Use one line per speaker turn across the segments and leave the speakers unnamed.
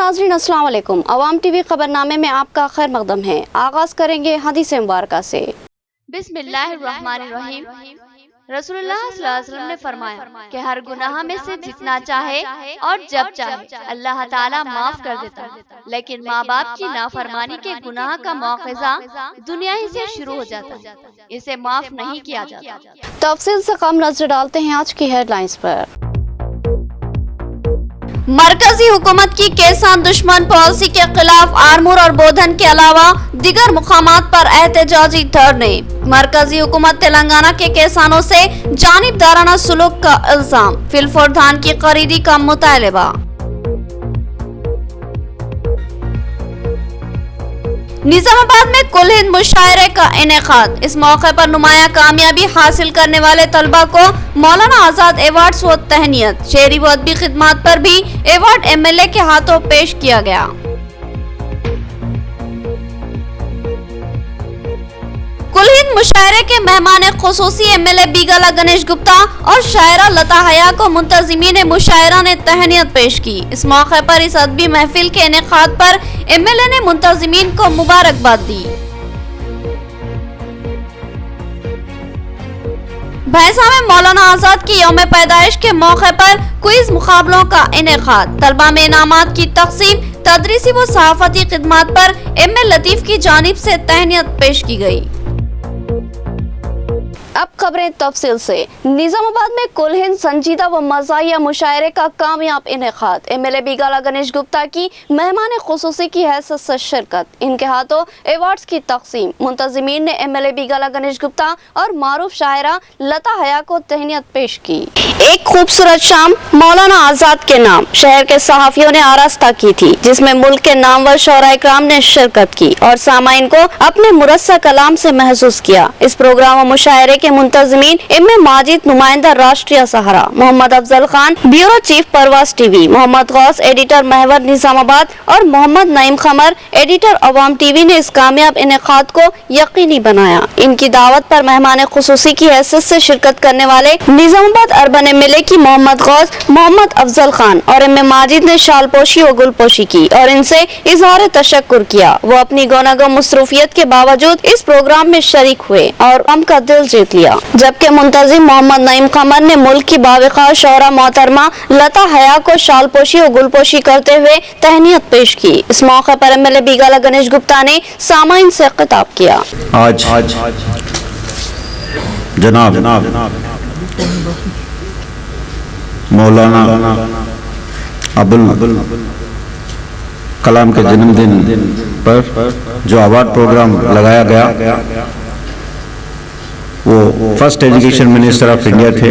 नाज़रीन अस्सलाम वालेकुम। अवाम टीवी खबरनामे में आपका खैर मकदम है। आगाज करेंगे हदीस मुबारका से।
बिस्मिल्लाहिर्रहमानिर्रहीम। रसूलुल्लाह सल्लल्लाहु अलैहि वसल्लम ने फरमाया कि हर गुनाह में से जितना चाहे और जब चाहे अल्लाह ताला माफ कर देता है, लेकिन माँ बाप की नाफरमानी के गुनाह का मौक़िज़ा दुनिया ही से शुरू हो जाता है, इसे माफ नहीं किया जाता।
तफसील से कम नजर डालते हैं आज की हेडलाइंस पर।
मरकजी हुकूमत की किसान दुश्मन पॉलिसी के खिलाफ आरमूर और बोधन के अलावा दिगर मुकामात पर एहतजाजी धरने। मरकजी हुकूमत तेलंगाना के किसानों से जानिबदाराना सुलूक का इल्जाम। फिलफोर धान की खरीदी का मुतालबा। निजामाबाद में कुल हिंद मुशायरे का इनेकाद। इस मौके पर नुमाया कामयाबी हासिल करने वाले तलबा को मौलाना आजाद अवार्ड्स व तहनीयत। शहरी व अदबी खिदमात पर भी अवार्ड एमएलए के हाथों पेश किया गया। कुल हिंद मुशायरे के मेहमान खुसूसी एमएलए बीगाला गणेश गुप्ता और शायरा लता हया को मुंतजिमीन मुशायरा ने तहनीयत पेश की। इस मौके पर इस अदबी महफिल के इनेकाद पर एमएलए ने मुंतजिमीन को मुबारकबाद दी। भैंसा में मौलाना आजाद की यौम पैदाइश के मौके पर क्विज मुकाबलों का इनेकाद। तलबा में इनामात की तकसीम। तदरीसी व सहाफती खिदमात पर एम.ए. लतीफ की जानिब से तहनीयत पेश की गई।
अब खबरें तफसील से। निजामाबाद में कुल हिंद संजीदा व मज़ाहिया मुशायरे का कामयाब इनेकाद। एमएलए बीगाला गणेश गुप्ता की मेहमान खुसूसी की हैसियत से शिरकत। इनके हाथों अवार्ड्स की तकसीम। मुंतजिमीन ने एमएलए बीगाला गणेश गुप्ता और मारूफ शायरा लता हया को तहनीयत पेश की। एक खूबसूरत शाम मौलाना आजाद के नाम शहर के सहाफियों ने आरास्ता की थी, जिसमें मुल्क के नामवर शोरा इकराम ने शिरकत की और सामाइन को अपने मुरस्सा कलाम से महसूस किया। इस प्रोग्राम व मुशायरे मुंतज़मीन एम.ए. माजिद, नुमाइंदा Rashtriya Sahara Mohammed Afzal Khan, bureau chief Parwaz TV, Mohammed Ghaus editor Mehwar Nizamabad और मोहम्मद नईम खमर एडिटर अवाम टीवी ने इस कामयाब इनेकाद को यकीनी बनाया। इनकी दावत पर मेहमान खुसूसी की हैसियत से शिरकत करने वाले निजामाबाद अर्बन एमएलए की मोहम्मद गौस, मोहम्मद अफजल खान और एम.ए. माजिद ने शालपोशी व गुलपोशी की और इनसे इजहार तशक्कुर किया। वो अपनी गौनागो मसरूफियत के बावजूद इस प्रोग्राम में शरीक हुए और हम का दिल जीत लिया। जबकि मुंतजिम मोहम्मद नईम खमर ने मुल्क की बावक़ार शौरा मोहतरमा लता हया को शालपोशी और गुलपोशी करते हुए तहनीयत पेश की। इस मौके पर एमएलए बीगाला गणेश गुप्ता ने सामाइन से खिताब किया।
आज जनाब मौलाना अबुल कलाम के जन्मदिन पर जो अवार्ड प्रोग्राम लगाया गया, वो first education minister of India थे।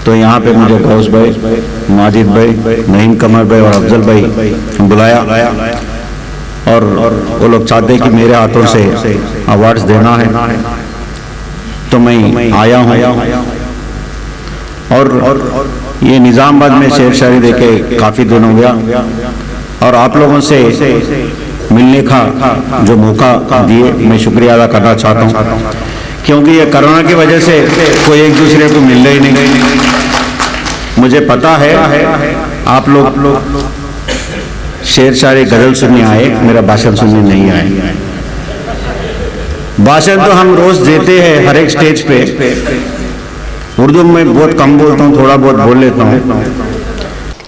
तो यहाँ पे मुझे गौस भाई, माजिद भाई, नईम कमर भाई और अफजल भाई बुलाया और वो लोग चाहते कि मेरे हाथों से अवार्ड्स देना है, तो मैं आया हूँ। और ये निज़ामाबाद में शेर शायरी देके काफ़ी दिन हो गया और आप लोगों से मिलने का जो मौका दिए, मैं शुक्रिया अदा करना चाहता हूँ, क्योंकि ये कोरोना की वजह से कोई एक दूसरे को मिल रही नहीं। मुझे पता है आप लोग शेर शायरी गजल सुनने आए, मेरा भाषण सुनने नहीं आए। भाषण तो हम रोज देते हैं हर एक स्टेज पे। उर्दू में बहुत कम बोलता हूँ, थोड़ा बहुत बोल लेता हूँ।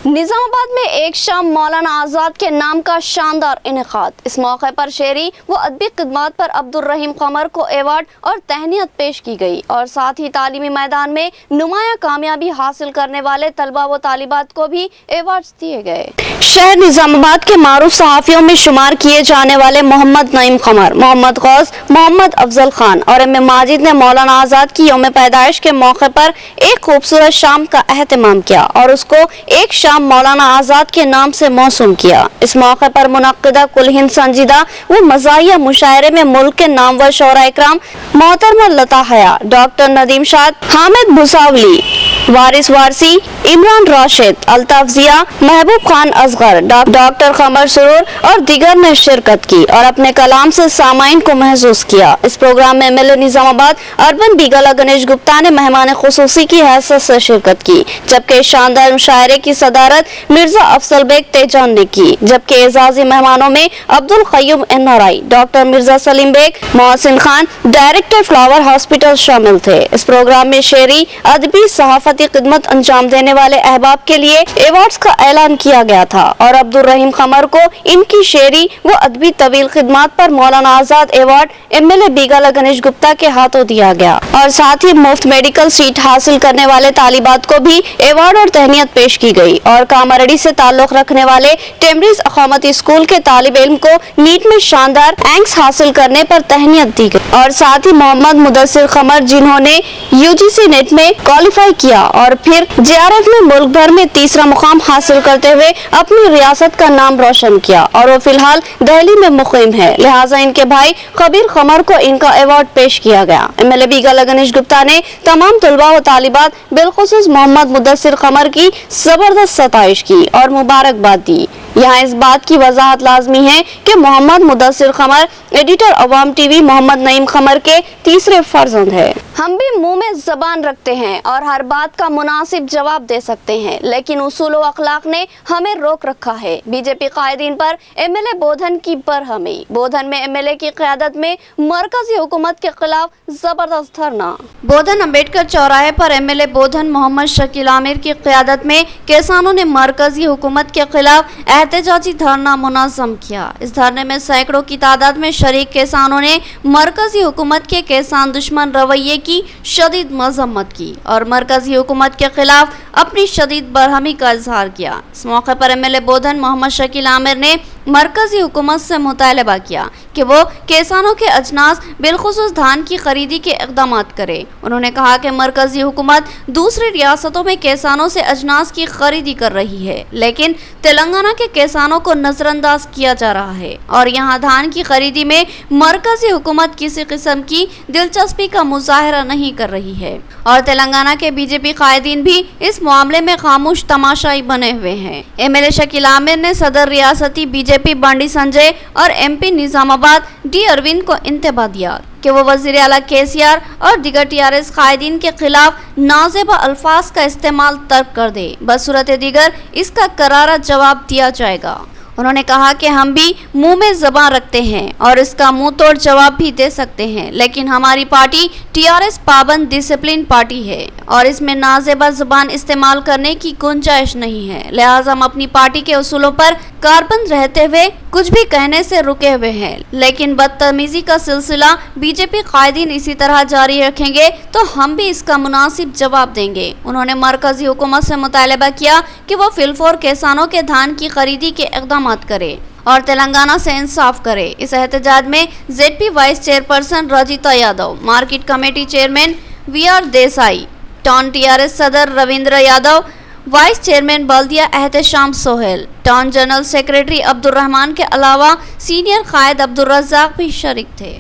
निजामाबाद में एक शाम मौलाना आजाद के नाम का शानदार इनेकाद। इस मौके पर शेरी व अदबी खिदमात पर अब्दुल रहीम कमर को अवार्ड और तहनीयत पेश की गई और साथ ही तालीमी मैदान में नुमाया कामयाबी हासिल करने वाले तलबा व तालिबात को भी अवार्ड्स दिए गए। शहर निजामाबाद के मारूफ सहाफियों में शुमार किए जाने वाले मोहम्मद नईम खमर, मोहम्मद गौस, मोहम्मद अफजल खान और एम.ए. माजिद ने मौलाना आजाद की यौम पैदाइश के मौके पर एक खूबसूरत शाम का एहतमाम किया और उसको एक शाम मौलाना आजाद के नाम से मौसूम किया। इस मौके पर मुनक्किदा कुल हिंद संजीदा व मज़ाहिया मुशायरे में मुल्क के नामवर शोरा इकराम मोहतरमा लता हया, डॉक्टर नदीम शाद, हामिद भुसावली, वारिस वारसी, इमरान राशिद, अल्ताफ जिया, महबूब खान असगर, डॉक्टर कमर सरूर और दीगर ने शिरकत की और अपने कलाम से सामाइन को महसूस किया। इस प्रोग्राम में एमएलए निजामाबाद अर्बन बीगाला गणेश गुप्ता ने मेहमान खुसूसी की हैसियत से शिरकत की, जबकि शानदार मुशायरे की सदारत मिर्जा अफसल बेग तेजान ने की, जबकि एजाजी मेहमानों में Abdul Qayyum NRI, doctor Mirza Salim Baig, Mohsin Khan, director flower hospital शामिल थे। इस प्रोग्राम में शेरी, अदबी, सहाफती खिदमत अंजाम देने वाले अहबाब के लिए अवार्ड्स का ऐलान किया गया था और अब्दुल रहीम कमर को इनकी शेरी व अदबी तवील खिदमत पर मौलाना आजाद अवार्ड एमएलए बीगाला गणेश गुप्ता के हाथों दिया गया और साथ ही मुफ्त मेडिकल सीट हासिल करने वाले तालिबात को भी अवार्ड और तहनीत पेश की गई और कामरड़ी से ताल्लुक रखने वाले टेमरीज अकामती स्कूल के तालिब इल्म को नीट में शानदार रैंक्स हासिल करने पर तहनीत दी गई और साथ ही मोहम्मद मुदस्सिर कमर जिन्होंने यूजीसी नेट में क्वालिफाई किया और फिर जेआरएफ में मुल्क भर में तीसरा मुकाम हासिल करते हुए अपनी रियासत का नाम रोशन किया और वो फिलहाल दिल्ली में मुकीम है, लिहाजा इनके भाई कबीर कमर को इनका अवार्ड पेश किया गया। एमएलए बीगाला गणेश गुप्ता ने तमाम तलबा व तालिबात बिलखुसूस मोहम्मद मुदस्सिर कमर की जबरदस्त सताइश की और मुबारकबाद दी। यहाँ इस बात की वजाहत लाजमी है कि मोहम्मद मुदस्सिर कमर एडिटर अवाम टीवी मोहम्मद नईम कमर के तीसरे फर्जंद है। हम भी मुंह में जबान रखते हैं और हर बात का मुनासिब जवाब दे सकते हैं, लेकिन उसूल व अखलाक ने हमें रोक रखा है। बीजेपी कायदीन पर एमएलए बोधन की बरहमी। बोधन में एमएलए की क़यादत में मरकजी हुकूमत के खिलाफ जबरदस्त धरना। बोधन अम्बेडकर चौराहे पर एमएलए बोधन मोहम्मद शकील आमिर की क़यादत में किसानों ने मरकजी हुकूमत के खिलाफ एहतजाजी धरना मुनज़्ज़म किया। इस धरने में सैकड़ों की तादाद में शरीक किसानों ने मरकजी हुकूमत के किसान दुश्मन रवैये की शदीद मजम्मत की और मरकजी हुकूमत के खिलाफ अपनी शदीद बरहमी का इजहार किया। इस मौके पर एमएलए बोधन मोहम्मद शकील आमिर ने मरकजी हुकूमत से मुतालबा किया कि वो किसानों के अजनास बिलखुसूस धान की खरीदी के इक़दाम करे। उन्होंने कहा कि मरकजी हुकूमत दूसरी रियासतों में किसानों से अजनास की खरीदी कर रही है, लेकिन तेलंगाना के किसानों को नजरअंदाज किया जा रहा है और यहाँ धान की खरीदी में मरकजी हुकूमत किसी किस्म की दिलचस्पी का मुजाहरा नहीं कर रही है और तेलंगाना के बीजेपी कायदीन भी इस मामले में खामोश तमाशाई बने हुए हैं। एमएलए शकील आमिर ने सदर रियासती बीजेपी बंडी संजय और एमपी निजामाबाद डी अरविंद को इंतबा दिया कि वो वज़ीर आला केसीआर और दिगर टीआरएस कायदीन के खिलाफ नाज़ेबा अल्फाज का इस्तेमाल तर्क कर दे, बसूरत दीगर इसका करारा जवाब दिया जाएगा। उन्होंने कहा कि हम भी मुंह में ज़बान रखते हैं और इसका मुंह तोड़ जवाब भी दे सकते हैं, लेकिन हमारी पार्टी टीआरएस पाबंद डिसिप्लिन पार्टी है और इसमें नाज़ेबा ज़बान इस्तेमाल करने की गुंजाइश नहीं है। लिहाजा हम अपनी पार्टी के उसूलों पर कारबंद रहते हुए कुछ भी कहने से रुके हुए हैं, लेकिन बदतमीजी का सिलसिला बीजेपी कायदीन इसी तरह जारी रखेंगे तो हम भी इसका मुनासिब जवाब देंगे। उन्होंने मरकजी हुकूमत से मुतालबा किया कि वो फिलफौर किसानों के धान की खरीदी के इक़दाम करे और तेलंगाना से इंसाफ करे। इस एहतजाज में ZP vice chairperson Rajitha Yadav, market committee chairman VR Desai, town TRS सदर रविंद्र यादव, वाइस चेयरमैन बल्दिया Ehtesham Sohail, town general secretary Abdul Rahman के अलावा सीनियर कायद अब्दुल रज़ाक भी शरीक थे।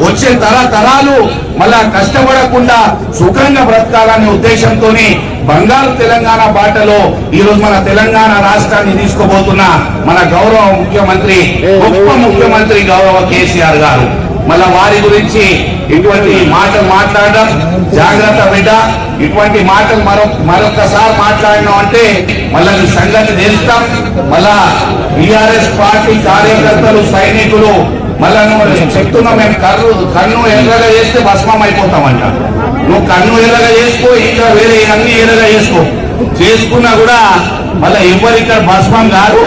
వచ్చే తరాలు మళ్ళా కష్టపడకుండా సుఖంగా బ్రతకాలనే ఉద్దేశంతోనే బంగారు తెలంగాణ బాటలో ఈ రోజు మన తెలంగాణ రాష్ట్రాన్ని తీసుకోబోతున్న మన గౌరవ ముఖ్యమంత్రి గొప్ప ముఖ్యమంత్రి గౌరవ కేసీఆర్ గారు మళ్ళా వారి గురించి ఇటువంటి మాటలు మాట్లాడడం జాగ్రత్త బిడ్డ, ఇటువంటి మాటలు మరొకసారి మాట్లాడినాం అంటే మళ్ళా ఈ సంగతి తెలుస్తాం। మళ్ళా టీఆర్ఎస్ పార్టీ కార్యకర్తలు సైనికులు మళ్ళా నువ్వు చెప్తున్నా మేము కన్ను ఎర్రగా చేస్తే భస్మం అయిపోతామంట, నువ్వు కన్ను ఎర్రగా చేసుకో, ఇంకా వేరే అన్ని ఎర్రగా చేసుకున్నా కూడా మళ్ళా ఎవరు ఇక్కడ భస్మం కాదు,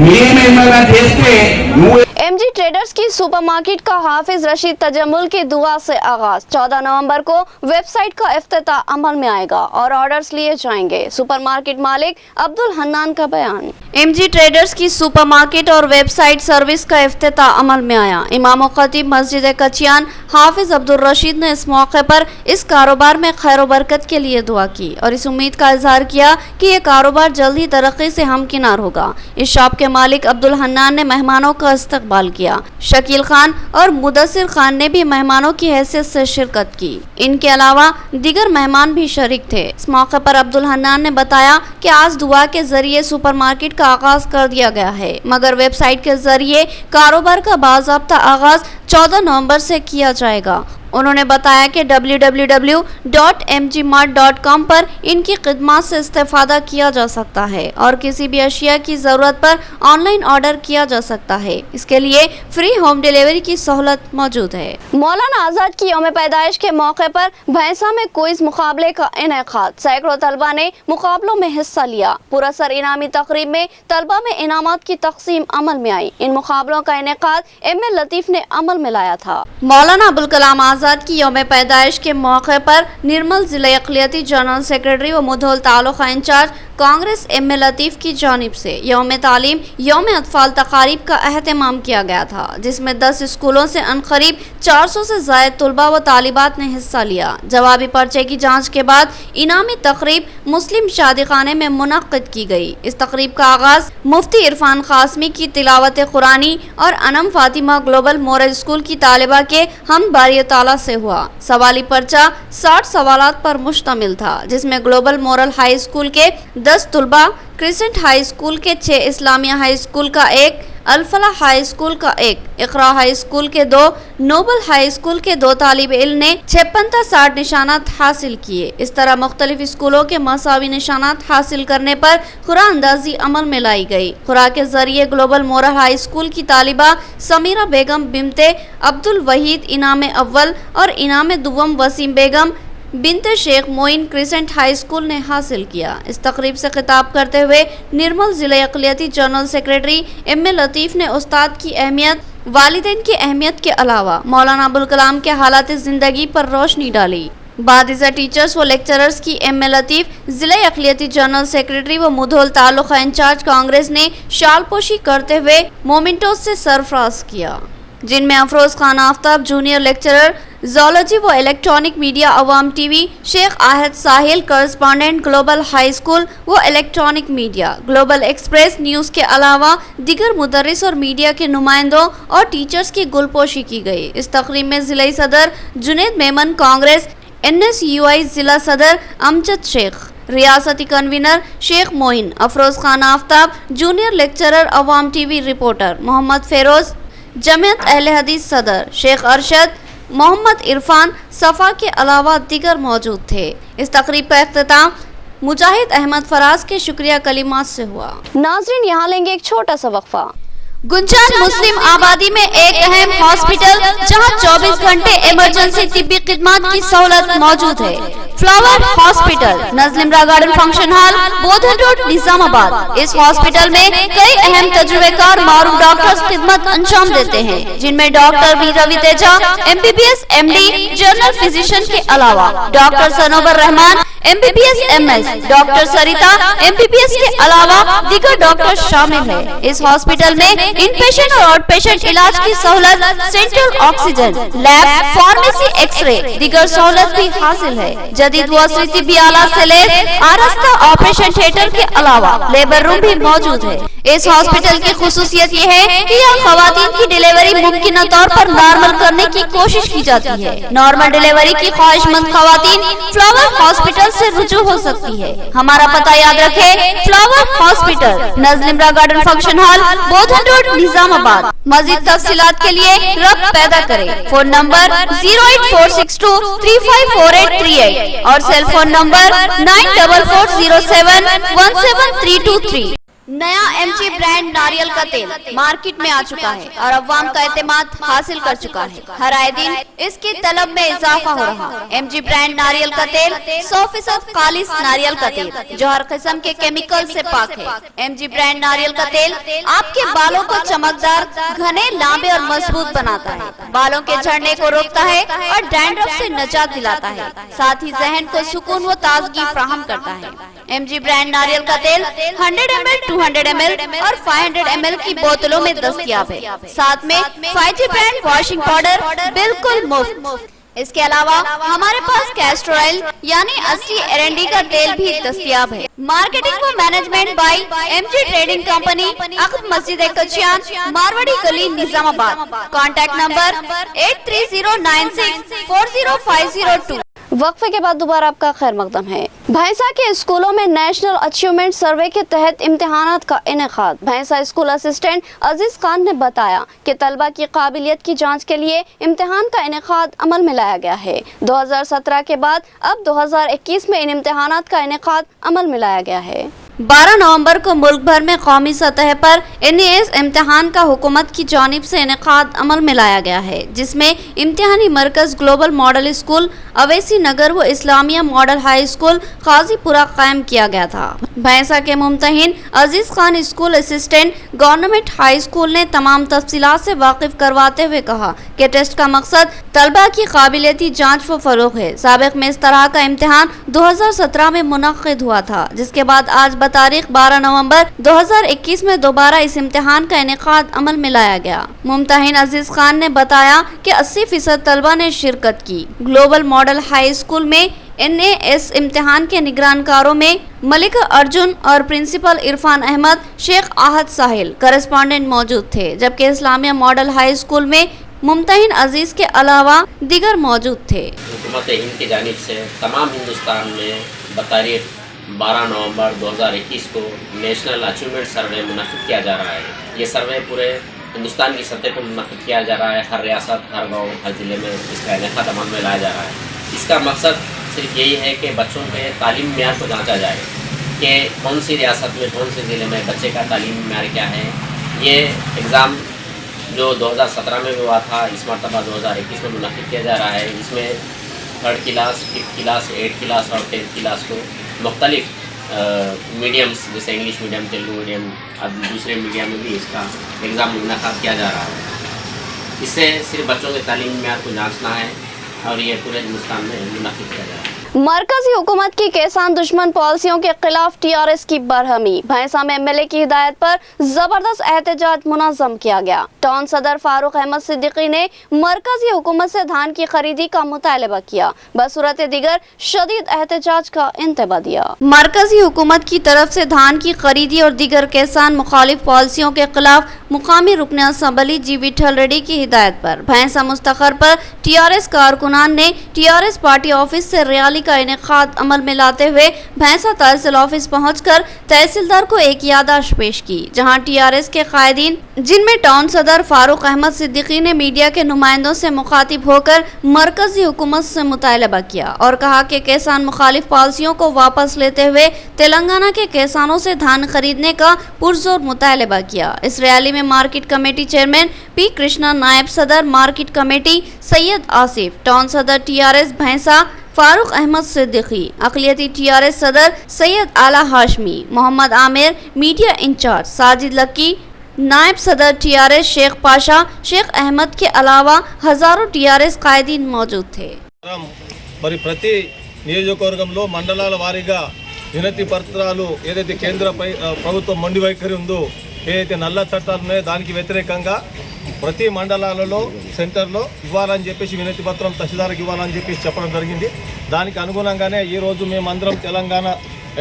మేమేమైనా చేస్తే నువ్వు।
एमजी ट्रेडर्स की सुपरमार्केट का हाफिज रशीद तजम्मुल की दुआ से आगाज। 14 नवंबर को वेबसाइट का इफ्तिताह अमल में आएगा और ऑर्डर्स लिए जाएंगे। सुपरमार्केट मालिक अब्दुल हन्नान का बयान। एमजी ट्रेडर्स की सुपरमार्केट और वेबसाइट सर्विस का इफ्तिताह अमल में आया। इमाम खतीब मस्जिद कचियान हाफिज अब्दुल रशीद ने इस मौके पर इस कारोबार में खैर बरकत के लिए दुआ की और इस उम्मीद का इजहार किया कि ये कारोबार जल्द ही तरक्की से हमकिनार होगा। इस शॉप के मालिक अब्दुल हन्नान ने मेहमानों का इस्तकबाल किया। शकील खान और मुदस्सिर खान ने भी मेहमानों की हैसियत से शिरकत की। इनके अलावा दीगर मेहमान भी शरीक थे। इस मौके पर अब्दुल हन्नान ने बताया कि आज दुआ के जरिए सुपरमार्केट का आगाज कर दिया गया है, मगर वेबसाइट के जरिए कारोबार का बाज़ाब्ता आगाज 14 नवंबर से किया जाएगा। उन्होंने बताया कि www.mgmart.com पर इनकी खिदमत से इस्तेफादा किया जा सकता है और किसी भी अशिया की ज़रूरत पर ऑनलाइन ऑर्डर किया जा सकता है। इसके लिए फ्री होम डिलीवरी की सहूलत मौजूद है। मौलाना आज़ाद की यौम पैदाइश के मौके पर भैंसा में क्विज मुकाबले का इनेकाद। सैकड़ों तलबा ने मुकाबलों में हिस्सा लिया। पुरस्कार इनामी तकरीब में तलबा में इनामात की तकसीम अमल में आई। इन मुकाबलों का इनेकाद एम.ए. लतीफ़ ने अमल में लाया था। मौलाना अबुल कलाम आज़ाद की यौम पैदाइश के मौके पर निर्मल जिला अक़लियती जनरल सेक्रेटरी व मुधोल तालुका इंचार्ज कांग्रेस एम.ए. लतीफ़ की जानिब से यौम तालीम यौम अतफ़ाल तक़ारीब का अहतमाम किया गया था, जिसमें 10 स्कूलों से अनक़रीब 400 से ज़ायद तुलबा व तालिबात ने हिस्सा लिया। जवाबी पर्चे की जाँच के बाद इनामी तक़रीब मुस्लिम शादीखाने में मुनक़्क़िद की गई। इस तक़रीब का आगाज़ मुफ्ती इरफान क़ासमी की तिलावत कुरानी और Anam Fatima global moral school की तालिबा के हमद बारी ताला से हुआ। सवाली पर्चा 60 सवालात पर मुश्तमिल था, जिसमें ग्लोबल मोरल हाई स्कूल के 10 तुलबा, क्रिसेंट हाई स्कूल के 6, इस्लामिया हाई स्कूल का 1, अल-फलाह हाई स्कूल का 1, इक़रा हाई स्कूल के 2, नोबल हाई स्कूल के 2 तालिब इल्म ने 56 निशानात हासिल किए। इस तरह मुख्तलिफ स्कूलों के मसावी निशानात हासिल करने पर खुरा अंदाजी अमल में लाई गई। खुरा के जरिए ग्लोबल मोरल हाई स्कूल की तालिबा समीरा बेगम बिनते अब्दुल वहीद इनाम अव्वल और इनाम दुवम वसीम बेगम बिनते Sheikh Moin crescent high school ने हासिल किया। इस तकरीब से खिताब करते हुए निर्मल जिला अक़लियती जनरल सेक्रेटरी एम.ए. लतीफ़ ने उस्ताद की अहमियत, वालिदैन की अहमियत के अलावा मौलाना अबुल कलाम के हालात ज़िंदगी पर रोशनी डाली। बादिज़ा टीचर्स व लेक्चरर्स की एम.ए. लतीफ़ जिला अक़लियती जनरल सेक्रेटरी व मुधोल तालुका इंचार्ज कांग्रेस ने शालपोशी करते हुए मोमेंटोस से सरफराज किया, जिनमें Afroz Khan Aftab junior lecturer zoology व इलेक्ट्रॉनिक मीडिया अवाम टीवी, शेख आहद साहिल करस्पॉन्डेंट ग्लोबल हाई स्कूल व electronic media, global express news के अलावा दीगर मुदर्रिस और मीडिया के नुमाइंदों और टीचर्स की गुलपोशी की गई। इस तकरीब में ज़िलाई सदर जुनैद मेमन कांग्रेस, NSUI जिला सदर अमजद शेख, रियासती convener Sheikh Moin, Afroz Khan Aftab junior lecturer Awam TV reporter, Mohammad Feroz Jamiat Ahle Hadith सदर, शेख अरशद, मोहम्मद इरफान सफ़ा के अलावा दीगर मौजूद थे। इस तकरीब का इख्तिताम मुजाहिद अहमद फराज के शुक्रिया कलिमात से हुआ। नाज़रीन, यहाँ लेंगे एक छोटा सा वक्फा।
गुंजान मुस्लिम आबादी में एक अहम हॉस्पिटल जहां 24 घंटे इमरजेंसी तिब्बी खिदमत की सहूलत मौजूद है। Flower hospital, Nazlimara garden function hall, Bodhan road, Nizamabad. इस हॉस्पिटल में कई अहम तजुर्बेकार मारूफ डॉक्टर्स खिदमत अंजाम देते हैं, जिनमें doctor V Ravi Teja MBBS MD general physician के अलावा doctor Sanobar Rahman MBBS MS, doctor Sarita MBBS के अलावा दीगर डॉक्टर शामिल है। इस हॉस्पिटल में इनपेशेंट और आउट पेशेंट इलाज की सहूलत, central oxygen, lab, pharmacy, X-ray, दीगर सहूलत भी हासिल है। जदीद व तिब्बी आला से लैस आरास्ता ऑपरेशन थिएटर के अलावा लेबर रूम भी मौजूद है। इस हॉस्पिटल की खुसूसियत ये है कि यहाँ खवातीन की डिलीवरी मुमकिन तौर पर नॉर्मल करने की कोशिश की जाती है। नॉर्मल डिलीवरी की ख्वाहिशमंद खवातीन फ्लावर हॉस्पिटल से रुजू हो सकती है। हमारा पता याद रखे, flower hospital, Nazlimara garden function hall, Bodhan road, Nizamabad. मजीद तफसीलात के लिए रब्त पैदा करें। फोन नंबर 08462354838 और सेल फोन नंबर 9440717323।
नया MG ब्रांड नारियल का तेल मार्केट में आ चुका है और अवाम का एतमाद हासिल कर चुका है। हर आए दिन इसकी तलब में इजाफा हो रहा है। MG ब्रांड नारियल का तेल 100% खालिस नारियल का तेल जो हर किस्म के केमिकल से पाक है। MG ब्रांड नारियल का तेल आपके बालों को चमकदार, घने, लांबे और मजबूत बनाता है, बालों के झड़ने को रोकता है और डैंड्रफ से निजात दिलाता है, साथ ही जहन को सुकून व ताजगी फराहम करता है। MG ब्रांड नारियल का तेल 100 ml, 200 ml और 500 ml की बोतलों में दस्तयाब है। साथ में 5G ब्रांड वॉशिंग पाउडर बिल्कुल मुफ्त।
اس کے علاوہ ہمارے پاس کیسٹر آئل یعنی اصلی ایرنڈی کا تیل بھی دستیاب ہے۔ مارکیٹنگ و management by M G trading company, عقب مسجد کچیان، ماروڑی گلی، نظام آباد۔ Contact number 8309640502۔
وقفے کے بعد دوبارہ آپ کا خیر مقدم ہے۔ بھینسا کے اسکولوں میں نیشنل اچیومنٹ سروے کے تحت امتحانات کا انعقاد۔ بھینسا اسکول اسسٹنٹ عزیز خان نے بتایا کہ طلبہ کی قابلیت کی جانچ کے لیے امتحان کا انعقاد عمل میں لایا گیا ہے۔ 2017 کے بعد اب 2021 میں ان امتحانات کا انعقاد عمل میں لایا گیا ہے۔
12 نومبر کو ملک بھر میں قومی سطح پر NAS امتحان کا حکومت کی جانب سے انعقاد عمل میں لایا گیا ہے، جس میں امتحانی مرکز global model school Owaisi Nagar و اسلامیہ ماڈل ہائی اسکول قاضی پورہ قائم کیا گیا تھا۔ بھینسا کے ممتحن Aziz Khan school assistant government high school نے تمام تفصیلات سے واقف کرواتے ہوئے کہا کہ ٹیسٹ کا مقصد طلبہ کی قابلیتی جانچ و فروغ ہے۔ سابق میں اس طرح کا امتحان 2017 میں منعقد ہوا تھا، جس کے بعد آج بتاریخ 12 نومبر 2021 میں دوبارہ اس امتحان کا انعقاد عمل میں لایا گیا۔ ممتحن عزیز خان نے بتایا کہ 80% طلبہ نے شرکت کی۔ گلوبل ماڈل ہائی اسکول میں NAS امتحان کے نگران کاروں میں ملک ارجن اور پرنسپل عرفان احمد، شیخ احد ساحل کرسپونڈنٹ موجود تھے، جبکہ اسلامیہ ماڈل ہائی اسکول میں ممتحن عزیز کے علاوہ دیگر موجود تھے۔
حکومت ہند کی جانب سے تمام ہندوستان میں بتاریخ 12 نومبر 2021 کو نیشنل اچیومنٹ سروے منعقد کیا جا رہا ہے۔ یہ سروے پورے ہندوستان کی سطح پر منعقد کیا جا رہا ہے۔ ہر ریاست، ہر گاؤں، ہر ضلع میں اس کا انعقاد عمل میں لایا جا رہا ہے۔ اس کا مقصد صرف یہی ہے کہ بچوں کے تعلیم معیار کو جانچا جائے کہ کون سی ریاست میں، کون سے ضلع میں بچے کا تعلیمی معیار کیا ہے۔ یہ ایگزام جو 2017 میں ہوا تھا، اس مرتبہ 2021 میں منعقد کیا جا رہا ہے۔ اس میں 3rd class, 5th class, 8th class اور 10th کلاس کو مختلف میڈیمز جیسے انگلش میڈیم، تیلگو میڈیم اور دوسرے میڈیم میں بھی اس کا ایگزام منعقد کیا جا رہا ہے۔ اس سے صرف بچوں کے تعلیمی معیار کو جانچنا ہے اور یہ پورے ہندوستان میں منعقد کیا جا رہا ہے۔
مرکزی حکومت کی کسان دشمن پالیسیوں کے خلاف TRS کی برہمی۔ بھینسا میں MLA کی ہدایت پر زبردست احتجاج منظم کیا گیا۔ ٹاؤن صدر فاروق احمد صدیقی نے مرکزی حکومت سے دھان کی خریدی کا مطالبہ کیا، بصورت دیگر شدید احتجاج کا انتباہ دیا۔
مرکزی حکومت کی طرف سے دھان کی خریدی اور دیگر کسان مخالف پالیسیوں کے خلاف مقامی رکن اسمبلی جی وٹھل ریڈی کی ہدایت پر بھینسا مستقر پر TRS کارکنان نے TRS پارٹی آفس سے ریالی کا انعقاد عمل میں لاتے ہوئے بھینسا تحصیل آفس پہنچ کر تحصیلدار کو ایک یادداشت پیش کی، جہاں TRS کے قائدین، جن میں ٹاؤن صدر فاروق احمد صدیقی نے میڈیا کے نمائندوں سے مخاطب ہو کر مرکزی حکومت سے مطالبہ کیا اور کہا کہ کسان مخالف پالیسیوں کو واپس لیتے ہوئے تلنگانہ کے کسانوں سے دھان خریدنے کا پرزور مطالبہ کیا۔ اس ریالی میں market committee chairman P Krishna, نائب صدر مارکیٹ کمیٹی سید آصف، ٹاؤن صدر TRS بھینسا فاروق احمد صدیقی، اقلیتی TRS صدر سید اعلیٰ ہاشمی، محمد عامر میڈیا انچارج، ساجد لکی، نائب صدر TRS شیخ پاشا، شیخ احمد کے علاوہ ہزاروں TRS قائدین موجود تھے۔
మరి ప్రతి నియోజకవర్గంలో మండలాల వారీగా వినతి పత్రాలు ఏదైతే కేంద్ర ప్రభుత్వం మొండి వైఖరి ఉందో, ఏదైతే నల్ల చట్టాలు ఉన్నాయో దానికి వ్యతిరేకంగా ప్రతి మండలాలలో సెంటర్లో ఇవ్వాలని చెప్పేసి వినతి పత్రం తహసీల్దార్కి ఇవ్వాలని చెప్పేసి చెప్పడం జరిగింది। దానికి అనుగుణంగానే ఈరోజు మేమందరం తెలంగాణ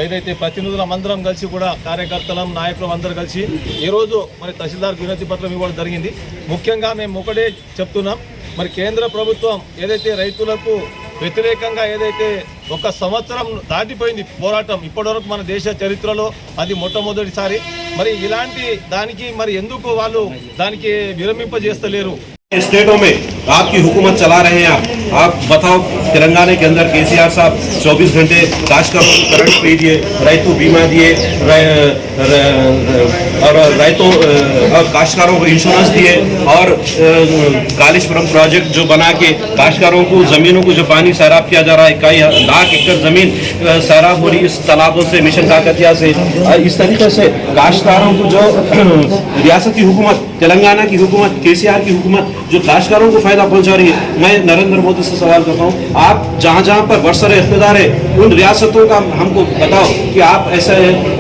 ఏదైతే ప్రతినిధులం అందరం కలిసి కూడా కార్యకర్తలం, నాయకులం అందరూ కలిసి ఈరోజు మరి తహసీల్దార్కి వినతి పత్రం ఇవ్వడం జరిగింది। ముఖ్యంగా మేము ఒకటే చెప్తున్నాం, మరి కేంద్ర ప్రభుత్వం ఏదైతే రైతులకు వ్యతిరేకంగా ఏదైతే ఒక సంవత్సరం దాటిపోయింది పోరాటం, ఇప్పటివరకు మన దేశ చరిత్రలో అది మొట్టమొదటిసారి। మరి ఇలాంటి దానికి మరి ఎందుకు వాళ్ళు దానికి విరమింపజేస్తలేరు?
स्टेटों में आपकी हुकूमत चला रहे हैं आप बताओ। तेलंगाना के अंदर KCR साहब 24 घंटे काश्तकारों को करंट पे दिए, रैतु बीमा दिए, और रैतों और काश्तकारों को इंश्योरेंस दिए, और कालेश्वरम प्रोजेक्ट जो बना के काश्तकारों को ज़मीनों को जो पानी सैराब किया जा रहा है, कई लाख एकड़ ज़मीन सैराब हो रही है इस तालाबों से, मिशन काकतिया से। इस तरीके से काश्तकारों को जो रियासती हुकूमत, तेलंगाना की हुकूमत, KCR की हुकूमत जो काश्तकारों को फायदा पहुंचा रही है, मैं नरेंद्र मोदी से सवाल करता हूं, आप जहां जहां पर बरसर इख्तियार है उन रियासतों का हमको बताओ कि आप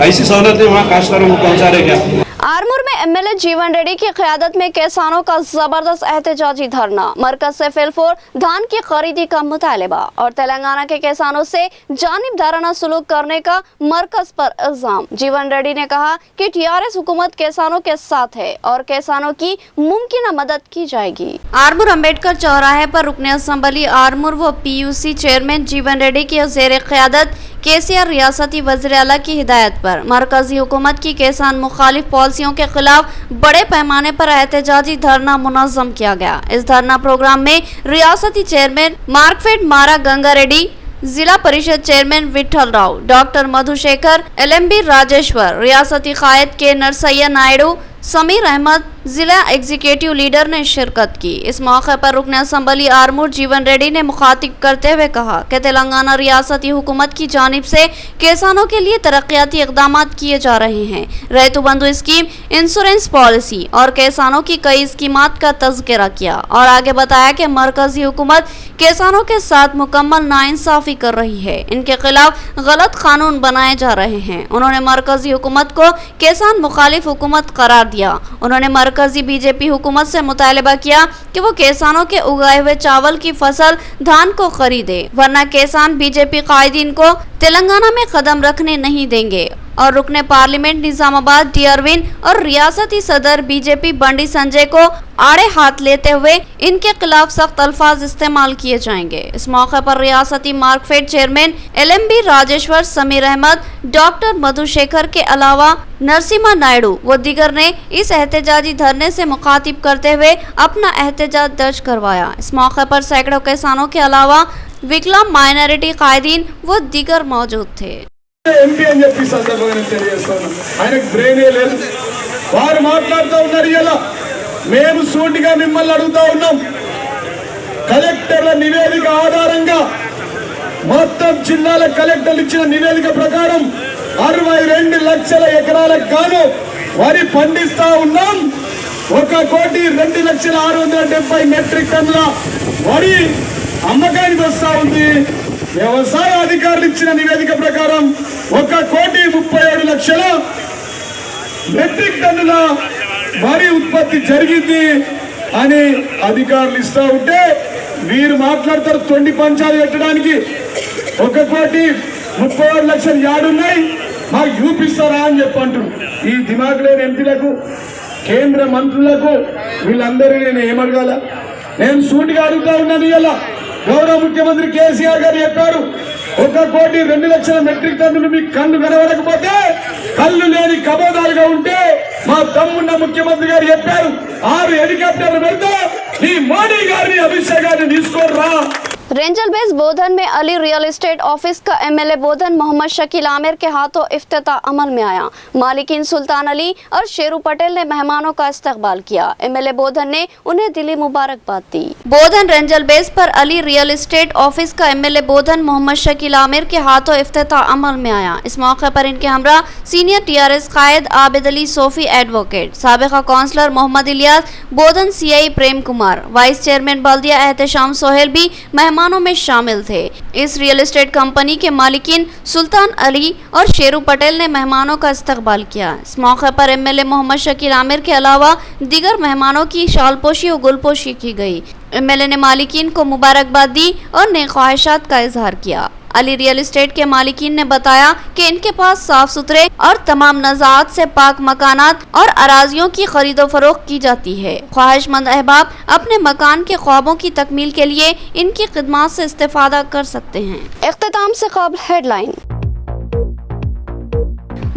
ऐसी सहूलतें वहां काश्तकारों को पहुंचा रहे क्या?
आरमूर में एमएलए जीवन रेड्डी की क़यादत में किसानों का जबरदस्त एहतजाजी धरना, मरकज से फिलफोर धान की खरीदी का मुतालबा और तेलंगाना के किसानों से जानिबदाराना सलूक करने का मरकज पर इल्जाम। जीवन रेड्डी ने कहा कि टीआरएस हुकूमत किसानों के साथ है और किसानों की मुमकिन मदद की जाएगी। आरमूर अम्बेडकर चौराहे पर रुकने असम्बली आरमूर व पीयूसी चेयरमैन जीवन रेड्डी की ज़ेर क़यादत केसीआर रियासती वज़ीर आला की हिदायत पर मरकजी हुकूमत की किसान मुखालिफ पॉलिसियों के खिलाफ बड़े पैमाने पर एहतजाजी धरना मुनज़्ज़म किया गया। इस धरना प्रोग्राम में रियासती चेयरमैन मार्कफेड मारा Ganga Reddy, Zilla Parishad chairman Vithal Rao, doctor Madhushekar, LMB Rajeshwar, रियासती कायद के नरसैया नायडू, समीर अहमद, जिला एग्जीक्यूटिव लीडर ने शिरकत की। इस मौके पर रुकने असम्बली आरमूर जीवन रेड्डी ने मुखातिब करते हुए कहा कि तेलंगाना रियासती हुकूमत की जानिब से किसानों के लिए तरक्याती इक़दाम किए जा रहे हैं। रैतु बंधु स्कीम, इंश्योरेंस पॉलिसी और किसानों की कई स्कीमात का तज़किरा किया और आगे बताया कि मरकजी हुकूमत किसानों के साथ मुकम्मल नाइंसाफ़ी कर रही है, इनके खिलाफ गलत कानून बनाए जा रहे हैं। उन्होंने मरकजी हुकूमत को किसान मुखालिफ हुकूमत करार दिया। उन्होंने मरकजी बीजेपी हुकूमत से मुतालबा किया कि वो किसानों के उगाए हुए चावल की फसल धान को खरीदे, वरना किसान बीजेपी कायदीन को तेलंगाना में कदम रखने नहीं देंगे। और रुकने पार्लियामेंट निजामाबाद डी अरविंद और रियासती सदर बीजेपी बंडी संजय को आड़े हाथ लेते हुए इनके खिलाफ सख्त अल्फाज इस्तेमाल किए जाएंगे। इस मौके पर रियासती Markfed chairman LMB Rajeshwar, Sameer Ahmed, doctor Madhushekar के अलावा नरसिम्हा नायडू व दीगर ने इस एहतजाजी धरने से मुखातिब करते हुए अपना एहतजाज दर्ज करवाया। इस मौके पर सैकड़ों किसानों के अलावा विकलांग माइनॉरिटी कायदीन व दीगर मौजूद थे।
ఎంపీ అని చెప్పి సందర్భంగా తెలియజేస్తాను. ఆయనకు బ్రెయినే లేదు. వారు మాట్లాడుతూ ఉన్నారు. ఇలా మేము సూటిగా మిమ్మల్ని అడుగుతా ఉన్నాం, కలెక్టర్ల నివేదిక ఆధారంగా మొత్తం జిల్లాల కలెక్టర్లు ఇచ్చిన నివేదిక ప్రకారం 62 లక్షల ఎకరాలకు గాను వరి పండిస్తా ఉన్నాం. 1,02,670 మెట్రిక్ టన్నుల వరి అమ్మకానికి వస్తా ఉంది. వ్యవసాయ అధికారులు ఇచ్చిన నివేదిక ప్రకారం 1,37,00,000 మెట్రిక్ టన్నుల వరి ఉత్పత్తి జరిగింది అని అధికారులు ఇస్తా ఉంటే వీరు మాట్లాడతారు తొండి పంచాలు పెట్టడానికి 1,36,00,000 యాడున్నాయి మాకు చూపిస్తారా అని చెప్పంటారు. ఈ దిమాగ్ లేని ఎంపీలకు, కేంద్ర మంత్రులకు వీళ్ళందరినీ నేను ఏమడగాల? నేను సూటిగా అడుగుతా ఉన్నది. ఇలా గౌరవ ముఖ్యమంత్రి కేసీఆర్ గారు చెప్పారు, 1,02,00,000 మెట్రిక్ టన్నులు మీకు కళ్ళు కనబడకపోతే కళ్ళు లేని కబోదాలుగా ఉంటే మా తమ్మున్న ముఖ్యమంత్రి గారు చెప్పారు 6 హెలికాప్టర్లు పెడతా ఈ మోడీ గారిని, అమిత్ షా గారిని తీసుకోర్రా.
रेंजल बेस बोधन में अली रियल एस्टेट ऑफिस का MLA बोधन मोहम्मद शकील आमिर के हाथों इफ्तिताह अमल में आया। मालिकीन सुल्तान अली और शेरू पटेल ने मेहमानों का इस्तकबाल किया। MLA बोधन ने उन्हें दिली मुबारकबाद दी। बोधन रेंजल बेस पर अली रियल एस्टेट ऑफिस का MLA बोधन मोहम्मद शकील आमिर के हाथों इफ्तिताह अमल में आया। इस मौके पर इनके हमरा सीनियर TRS कायद आबिद अली सोफी एडवोकेट, साबिका councillor Mohammed Ilyas, Bodhan CI Prem Kumar, vice chairman बल्दिया एहतशाम सोहेल भी मेहमानों में शामिल थे। इस रियल एस्टेट कंपनी के मालिकीन सुल्तान अली और शेरू पटेल ने मेहमानों का इस्तकबाल किया। इस मौके पर MLA मोहम्मद शकील आमिर के अलावा दीगर मेहमानों की शालपोशी और गुलपोशी की गई। MLA ने मालिकीन को मुबारकबाद दी और नेक ख्वाहिशात का इजहार किया। अली रियल एस्टेट के मालिकीन ने बताया कि इनके पास साफ सुथरे और तमाम नज़ात से पाक मकानात और अराजियों की खरीदो फरोख्त की जाती है। ख्वाहिशमंद अहबाब अपने मकान के ख्वाबों की तकमील के लिए इनकी खिदमत से इस्तेफादा कर सकते हैं। इख्तिताम से कबल हेडलाइन।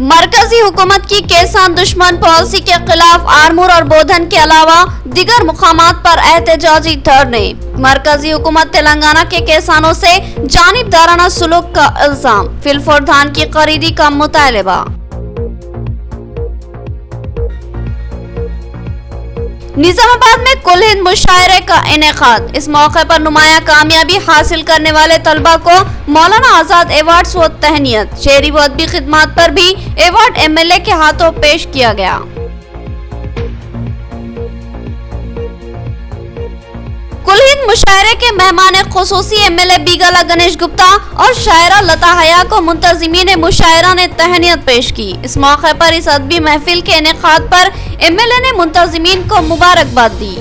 मरकजी हुकूमत की किसान दुश्मन पॉलिसी के खिलाफ आरमूर और बोधन के अलावा दीगर मुकामात पर एहतजाजी धरने। मरकजी हुकूमत तेलंगाना के किसानों से जानिबदाराना सलूक का इल्जाम, फिलफोर धान की खरीदी का मुतालबा। निजामाबाद में कुल हिंद मुशायरे का इनेकाद। इस मौके पर नुमाया कामयाबी हासिल करने वाले तलबा को मौलाना आजाद अवार्ड्स व तहनीयत। शहरी व अदबी खिदमात पर भी अवार्ड MLA के हाथों पेश किया गया। कुल हिंद मुशायरे मुशायरे के मेहमान खुसूसी MLA बीगाला गणेश गुप्ता और शायरा लता हया को मुंतजिमीन मुशायरा ने तहनीत पेश की। इस मौके पर इस अदबी महफिल के इनेकाद पर MLA ने मुंतजिमीन को मुबारकबाद दी।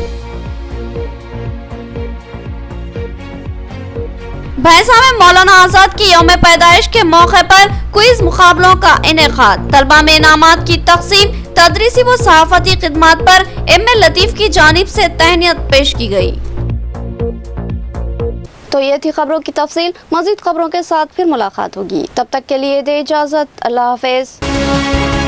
भैंसा में मौलाना आजाद की यौम पैदाइश के मौके पर क्विज मुकाबलों का इनेकाद, तलबा में इनामात की तकसीम, तदरीसी व सहाफती खिदमात पर MA लतीफ की जानिब से तहनीत पेश की गई। तो ये थी खबरों की तफसील। मज़ीद खबरों के साथ फिर मुलाकात होगी, तब तक के लिए दे इजाज़त। अल्लाह हाफ़िज़।